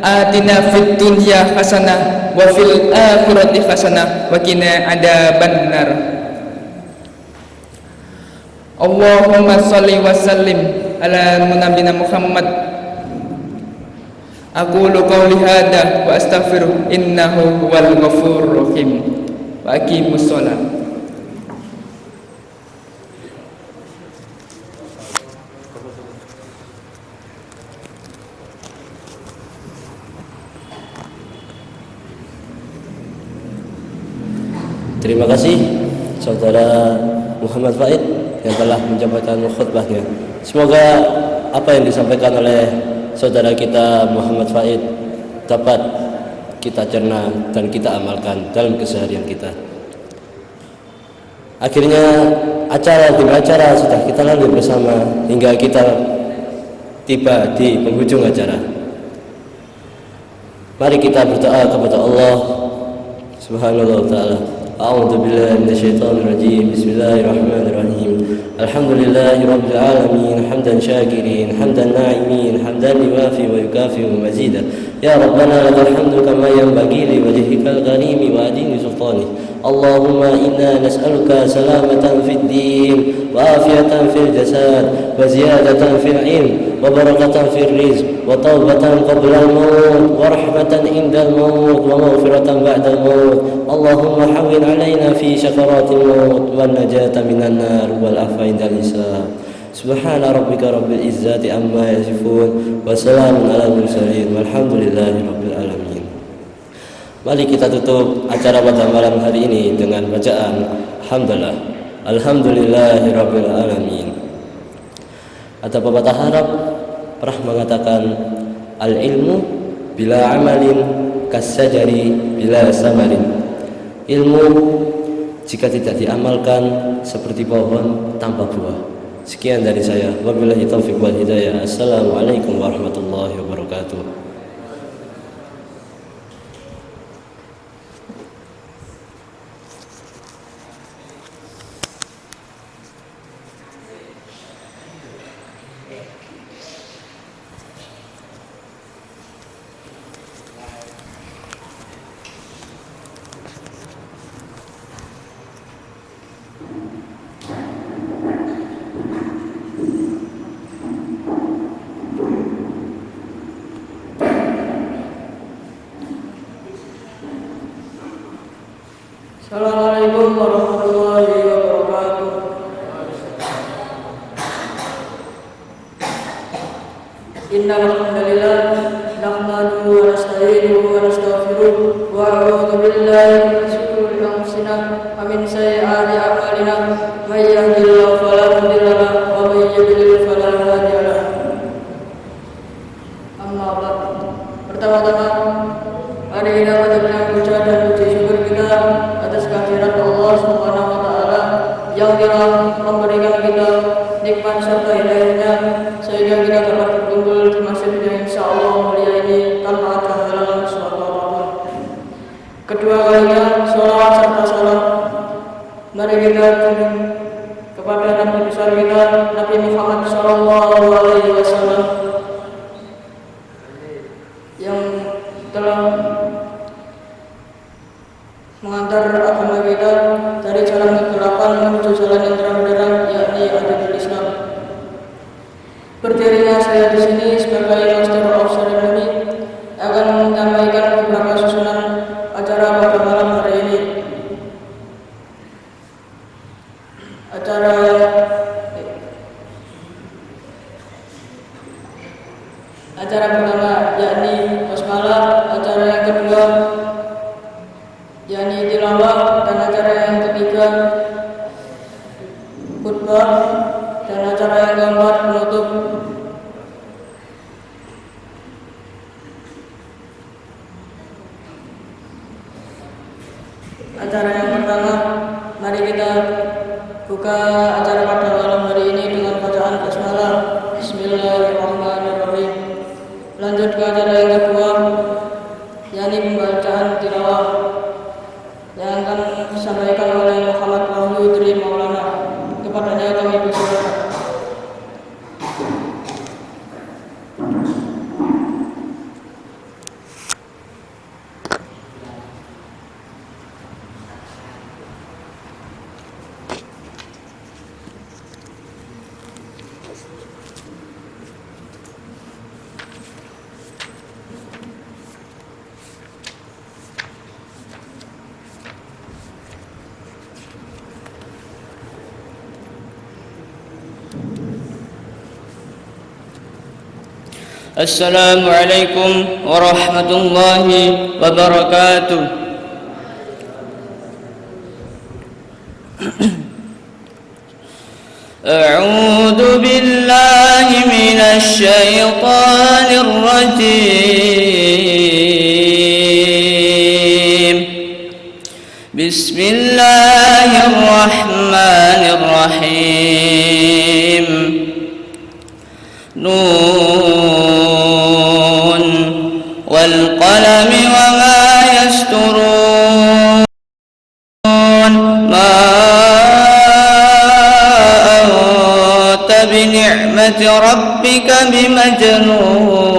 atina fid dunya hasanah wa fil akhirati hasanah wa qina adzabannar. Allahumma shalli wa sallim ala nabiyina Muhammad. Aqulu qawli hadza wa astaghfiru innahu huwal ghafurur rahim. Wa aqimus shalah. Terima kasih Saudara Muhammad Faid yang telah menjabarkan khutbahnya. Semoga apa yang disampaikan oleh saudara kita Muhammad Faid dapat kita cerna dan kita amalkan dalam keseharian kita. Akhirnya acara demi acara sudah kita lalui bersama hingga kita tiba di penghujung acara. Mari kita berdoa kepada Allah Subhanahu wa taala. A'udzu billahi minasyaitonir rajim. Bismillahirrahmanirrahim. Alhamdulillahi rabbil alamin, hamdan syakirin, hamdan na'imin, hamdan yuwafi wa yukafi mazida. Ya rabbana lakal hamdu kama yanbaghi li wajhikal karimi wa adimi sultanih. Allahumma inna nas'aluka salamatan fid din wa afiyatan fil jasad wa ziyadatan fil ilm wa barakatan fil rizq wa tawbatan qabla al-maut wa rahmatan inda al-maut wa maghfiratan ba'da al-maut. Allahumma hawwin alaina fi sakaratil maut wan najata minan nar wal afwa indal hisab. Subhana rabbika rabbil izzati amma yasifun wa salamun alal mursalin walhamdulillahi rabbil alamin. Mari kita tutup acara pada malam hari ini dengan bacaan hamdalah. Alhamdulillahi rabbil alamin. Ada pepatah Arab pernah mengatakan al-ilmu bila amalin kasajari bila samarin. Ilmu jika tidak diamalkan seperti pohon tanpa buah. Sekian dari saya. Wabillahi taufiq wal hidayah. Assalamualaikum warahmatullahi wabarakatuh. Assalamualaikum warahmatullahi wabarakatuh. Innal hamdalillah nahmaduhu wa nasta'inuhu wa nastaghfiruh wa a'udzu billahi min shururi anfusina wa min sayyiati a'malina. May yahdihillahu fala mudilla lahu wa may yudlil fala hadiya lahu. Amma ba'd. Pertama-tama mari kita mengucapkan dan puji syukur kita atas kehadiran Allah Subhanahu wa taala yang telah memberikan kita nikmat serta hidayahnya sehingga kita dapat berkumpul di masjid yang insyaallah mulia ini tanpa ada halangan suatu apapun. Kedua kalinya, sholawat serta salam mari kita kepada Nabi besar kita Nabi Muhammad Sallallahu Alaihi Wasallam yang telah mengantar agama kita dari jalan kegelapan menuju jalan yang terang benderang, yakni agama Islam. Berdirinya saya di sini sebagai Master of Ceremony akan menyampaikan beberapa susunan acara pada malam hari ini. Acara pertama yakni basmalah, acara yang kedua yakni tilawah, dan acara yang ketiga khutbah, dan acara yang keempat penutup. Acara yang pertama, mari kita buka acara pada malam hari ini dengan bacaan basmalah. Bismillahirrahmanirrahim. Lanjut ke acara yang kedua, yakni pembacaan tilawah yang akan disampaikan oleh Muhammad Wahyu Tri Maulana. Kepadanya kami persilakan. Assalamualaikum warahmatullahi wabarakatuh. A'udzu billahi minasy syaithanir rajim. Bismillahirrahmanirrahim. والقلم وما يسطرون ما أنت بنعمة ربك بمجنون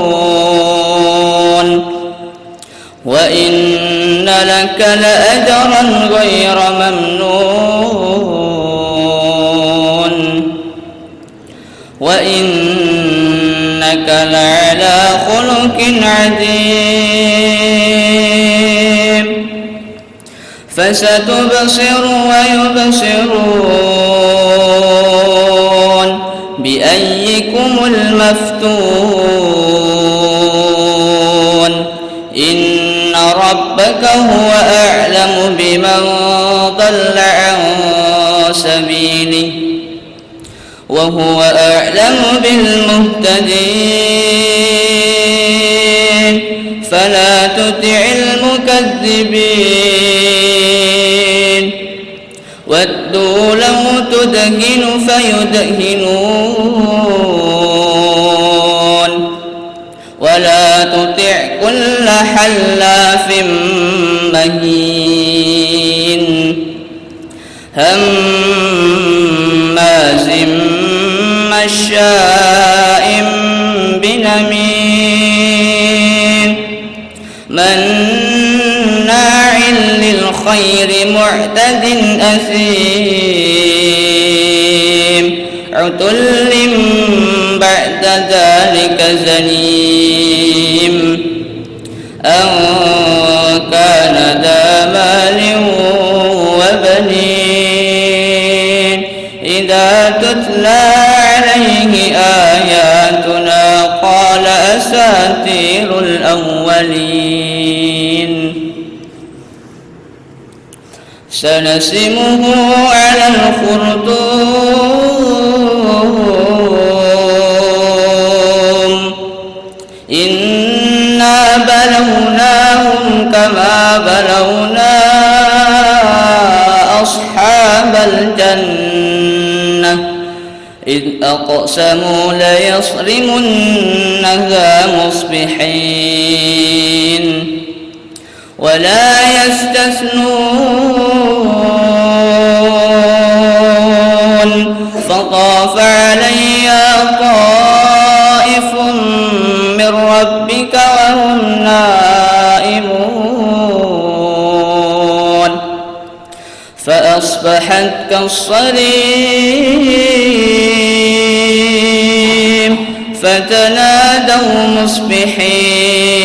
وإن لك لأجرا غير ممنون وإنك لعلى خلق عظيم فستبصر ويبصرون بأيكم المفتون إن ربك هو أعلم بمن ضل عن سبيله وهو أعلم بالمهتدين فلا تطع المكذبين ودوا لو تدهن فيدهنون ولا تطع كل حلاف مهين هماز مشاء بنميم مناع للخير معتد أثيم عتل بعد ذلك زنيم أن كان ذا مال وبنين إذا تتلى عليه آياتنا قال أساطير الأولين سنسمه على الخرطوم إنا بلوناهم كما بلونا أصحاب الجنة إذ أقسموا ليصرمنها مصبحين ولا يستثنون فأصبحت كالصريم فتنادوا مصبحين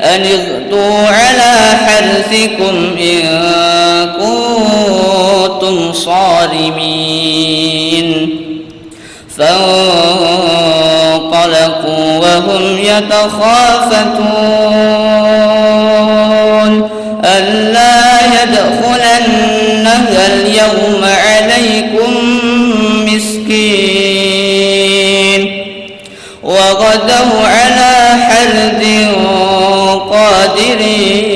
أن اغدوا على حرثكم إن كنتم صارمين فانطلقوا وهم يتخافتون ألا يدخلنها اليوم عليكم مسكين وغدوا على حرد قادرين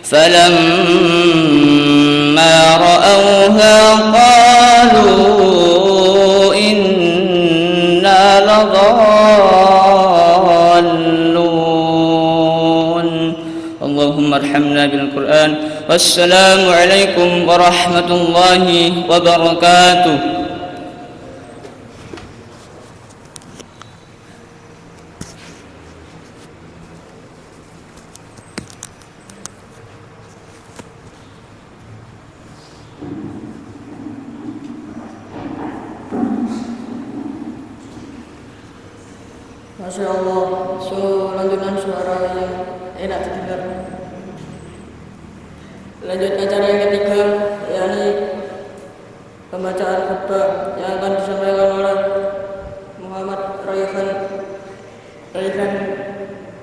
فلما رأوها قالوا إنا لضالون اللهم ارحمنا بالقرآن والسلام عليكم ورحمة الله وبركاته. Masya Allah, lanjutan suara yang enak terdengar. Lanjut acara yang ketiga, yakni pembacaan khutbah yang akan disampaikan oleh Muhammad Rayhan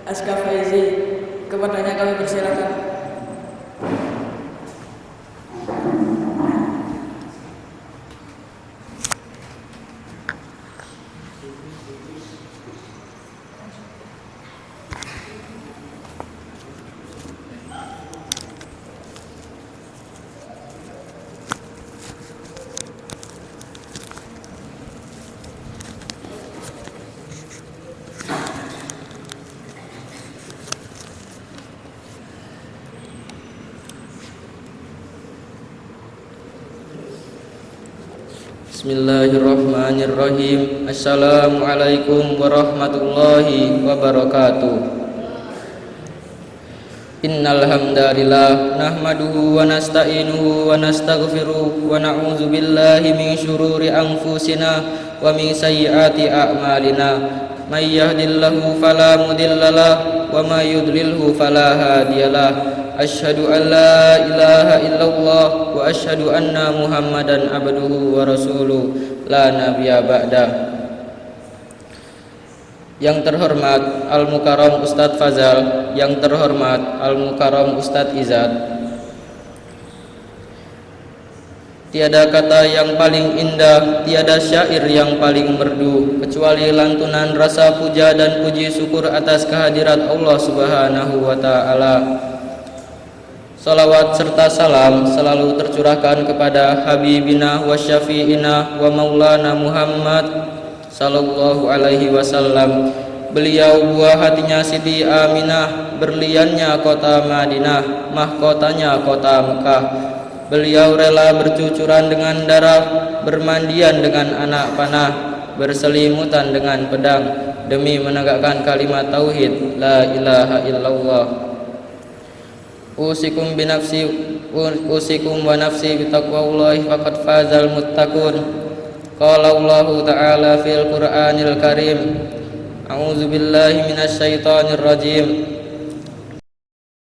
Askafaizi. Kepadanya kami persilakan. Bismillahirrahmanirrahim. Assalamualaikum warahmatullahi wabarakatuh. Innal hamdalillah nahmaduhu wa nasta'inuhu wa nastaghfiruh wa na'udzu billahi min syururi anfusina wa min sayyiati a'malina. May yahdihillahu fala mudhillalah wa may yudlilhu fala hadiyalah. Asyhadu an la ilaha illallah wa asyhadu anna Muhammadan abduhu wa rasuluh la nabiyya ba'da. Yang terhormat Al-Mukarram Ustadz Fazal, yang terhormat Al-Mukarram Ustadz Izzat. Tiada kata yang paling indah, tiada syair yang paling merdu kecuali lantunan rasa puja dan puji syukur atas kehadirat Allah Subhanahu wa taala. Salawat serta salam selalu tercurahkan kepada Habibina wa Syafi'ina wa Maulana Muhammad sallallahu alaihi wasallam. Beliau buah hatinya Siti Aminah, berliannya kota Madinah, mahkotanya kota Mekah. Beliau rela bercucuran dengan darah, bermandian dengan anak panah, berselimutan dengan pedang demi menegakkan kalimat tauhid la ilaha illallah. Usikum wa nafsi bitaqwallahi faqad fazal muttaqun. Qala Allah Ta'ala fil Qur'anil Karim. A'udzu billahi minasy syaithanir rajim.